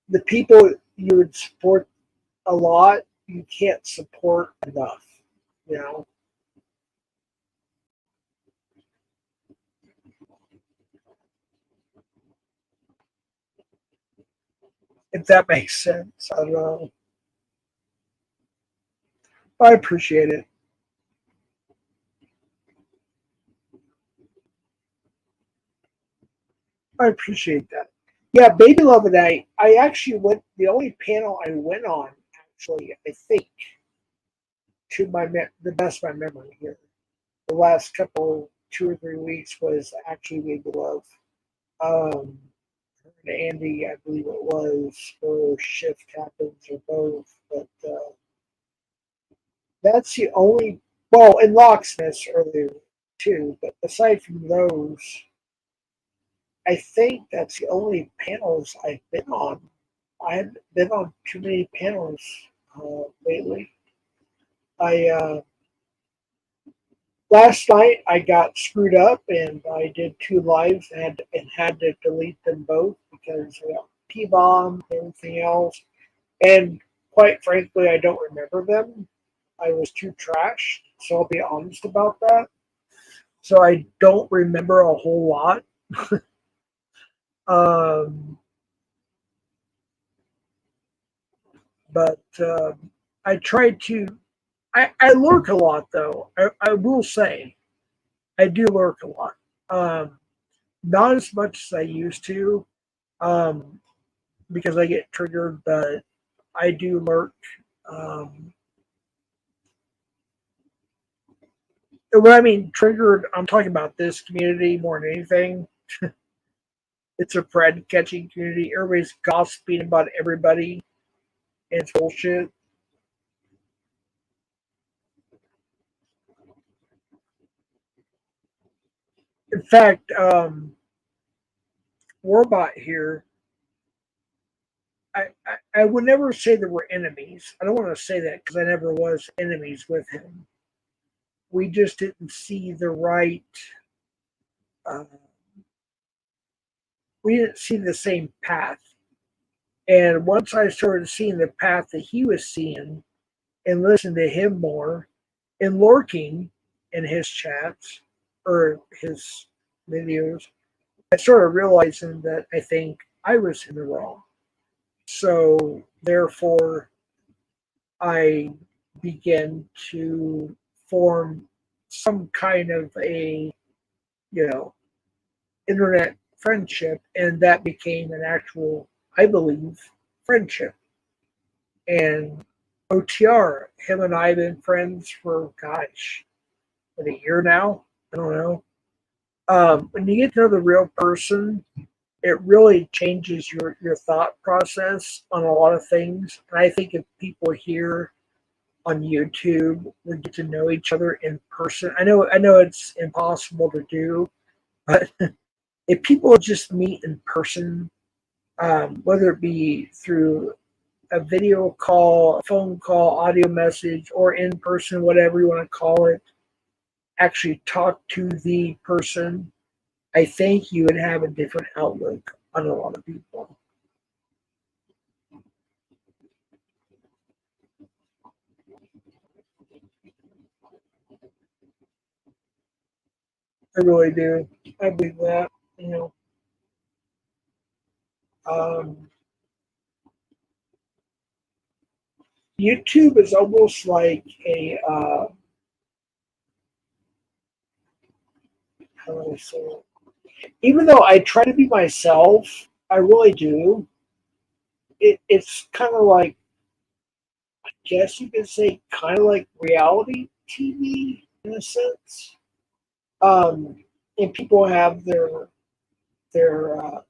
the people you would support a lot, you can't support enough. You know, if that makes sense. I don't know. I appreciate it. I appreciate that. Yeah, Baby Love and I actually went. The only panel I went on, actually, I think, to the best of my memory here, the last couple 2 or 3 weeks was actually Baby Love. Um, and Andy, I believe it was, or Shift Happens, or both. But that's the only. Well, and Locksmiths earlier too. But aside from those, I think that's the only panels I've been on. I haven't been on too many panels lately. I last night I got screwed up and I did two lives and had to delete them both because I got P bomb and everything else. And quite frankly, I don't remember them. I was too trashed, so I'll be honest about that. So I don't remember a whole lot. Um, but I tried to. I lurk a lot though. I will say I do lurk a lot. Um, Not as much as I used to, um, because I get triggered, but I do lurk. Um, when I mean triggered, I'm talking about this community more than anything. It's a friend catching community. Everybody's gossiping about everybody, and it's bullshit. In fact, Warbot here, I would never say that we're enemies. I don't want to say that because I never was enemies with him. We just didn't see the right. Uh, we didn't see the same path. And once I started seeing the path that he was seeing and listening to him more and lurking in his chats or his videos, I started realizing that I think I was in the wrong. So therefore, I began to form some kind of a, you know, internet friendship, and that became an actual, I believe, friendship. And OTR, him and I have been friends for, gosh, what, a year now? I don't know. When you get to know the real person, it really changes your thought process on a lot of things. And I think if people here on YouTube would get to know each other in person, I know it's impossible to do, but if people just meet in person, whether it be through a video call, a phone call, audio message, or in person, whatever you want to call it, actually talk to the person, I think you would have a different outlook on a lot of people. I really do. I believe that. You know, um, YouTube is almost like a how do I say it? Even though I try to be myself, I really do. It's kind of like, I guess you could say, kind of like reality TV in a sense. Um, and people have their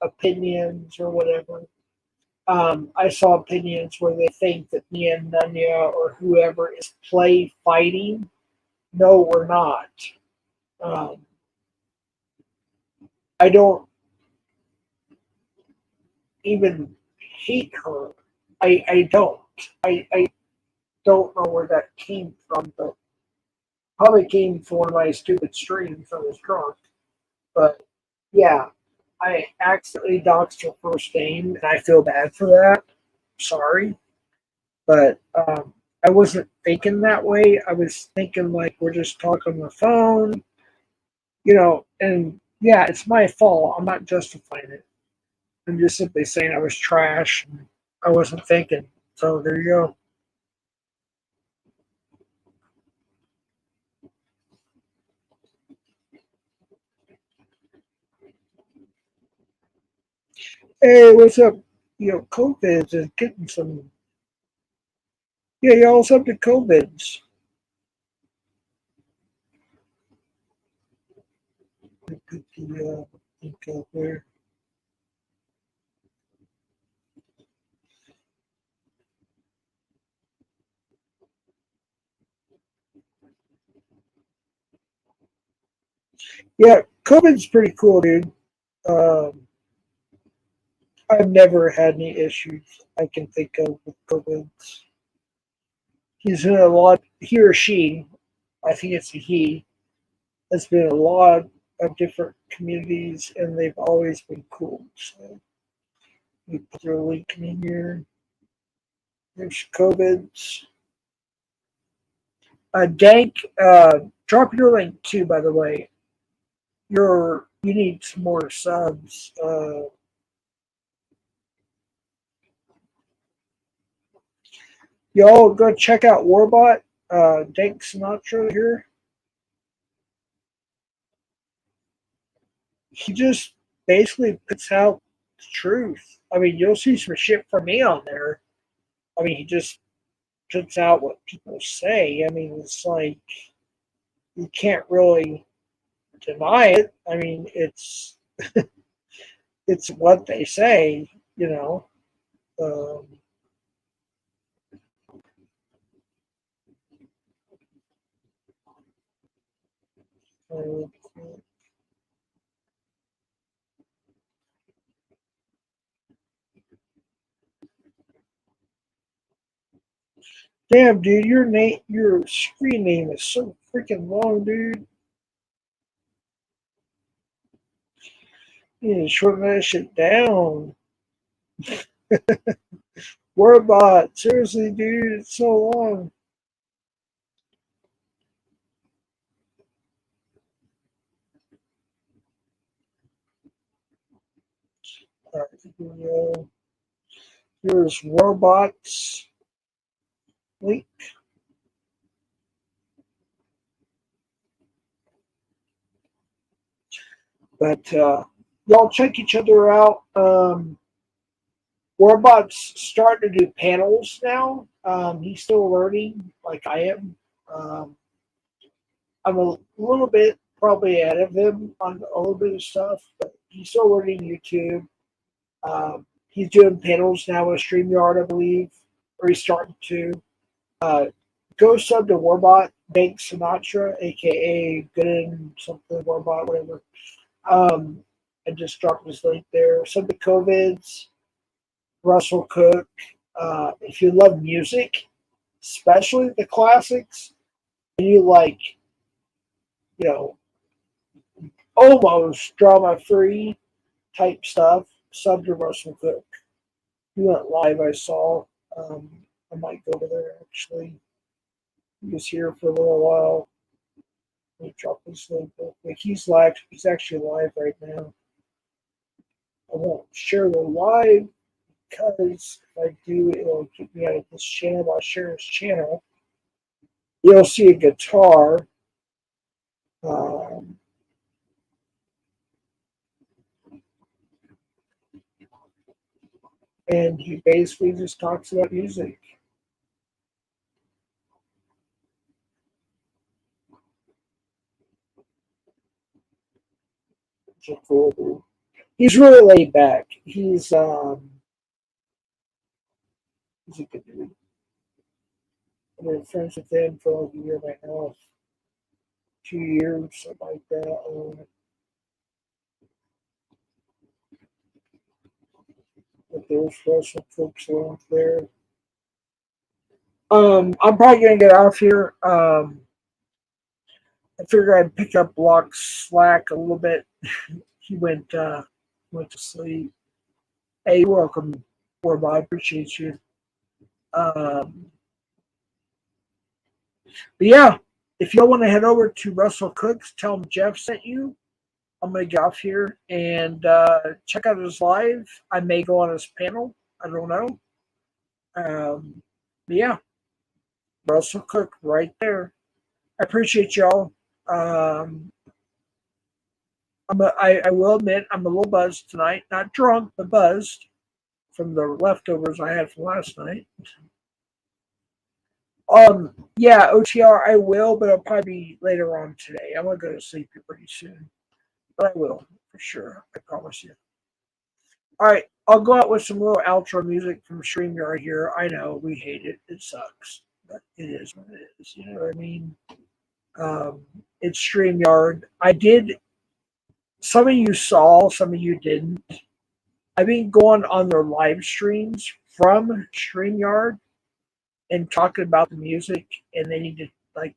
opinions or whatever. I saw opinions where they think that me and Nunya or whoever is play fighting. No, we're not. Um, I don't even hate her. I don't. I don't know where that came from, but probably came from one of my stupid streams. I was drunk. But yeah, I accidentally doxed her first name, and I feel bad for that. Sorry, but I wasn't thinking that way. I was thinking like we're just talking on the phone, and yeah, it's my fault. I'm not justifying it. I'm just simply saying I was trash. And I wasn't thinking. So there you go. Hey, what's up? COVID is getting some. Yeah, y'all's up to COVIDs. Put the link out there. Yeah, COVID's pretty cool, dude. Um, I've never had any issues I can think of with COVID. He's in a lot. He or she, I think it's a he, has been in a lot of different communities, and they've always been cool. So we put their link in here. There's COVID's. Dank, drop your link too, by the way. You need some more subs. Y'all go check out Warbot. Dank Sinatra here. He just basically puts out the truth. I mean, you'll see some shit from me on there. I mean, he just puts out what people say. I mean, it's like you can't really deny it. I mean, it's what they say, you know. Um, damn, dude, your screen name is so freaking long, dude. You need to shorten that shit down. Warbot, seriously, dude, it's so long. All right, here we go. Here's Warbot's link. But y'all check each other out. Warbot's starting to do panels now. He's still learning, like I am. Um, I'm a little bit probably ahead of him on a little bit of stuff, but he's still learning YouTube. He's doing panels now with StreamYard, I believe, or he's starting to. Uh, go sub to Warbot, Bank Sinatra, aka Good something Warbot, whatever. Um, I just dropped his link there. Sub to COVIDs, Russell Cook. If you love music, especially the classics, and you like, you know, almost drama free type stuff, sub to Russell Cook. He went live, I saw. Um, I might go over there actually. He was here for a little while. Let me drop his link real quick. He's live. He's actually live right now. I won't share the live because if I do, it'll kick me out of this channel. I'll share his channel. You'll see a guitar. Um, and he basically just talks about music. It's a cool dude. He's really laid back. He's a good dude. I've been friends with him for like a year right now, 2 years, something like that. But there's Russell folks around there. I'm probably gonna get off here. I figured I'd pick up Block's slack a little bit. He went went to sleep. Hey, you're welcome, Warby. I appreciate you. Um, but yeah, if y'all want to head over to Russell Cooks, tell him Jeff sent you. I'm gonna get off here and check out his live. I may go on his panel. I don't know. But yeah, Russell Cook right there. I appreciate y'all. Um, I will admit I'm a little buzzed tonight. Not drunk, but buzzed from the leftovers I had from last night. Yeah, OTR I will, but it'll probably be later on today. I'm gonna go to sleep here pretty soon, but I will for sure. I promise you. All right, I'll go out with some little outro music from StreamYard here. I know we hate it; it sucks, but it is what it is. You know what I mean? Um, it's StreamYard. I did. Some of you saw, some of you didn't. I've been going on their live streams from StreamYard and talking about the music, and they need to like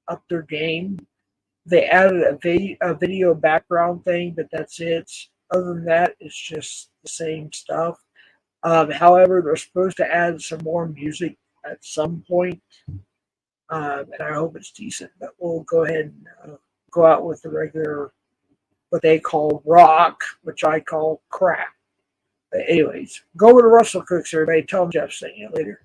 up their game. They added a video background thing, but that's it. Other than that, it's just the same stuff. However, they're supposed to add some more music at some point, and I hope it's decent. But we'll go ahead and go out with the regular, what they call rock, which I call crap. But anyways, go over to Russell Cooks, everybody. Tell him Jeff sent you later.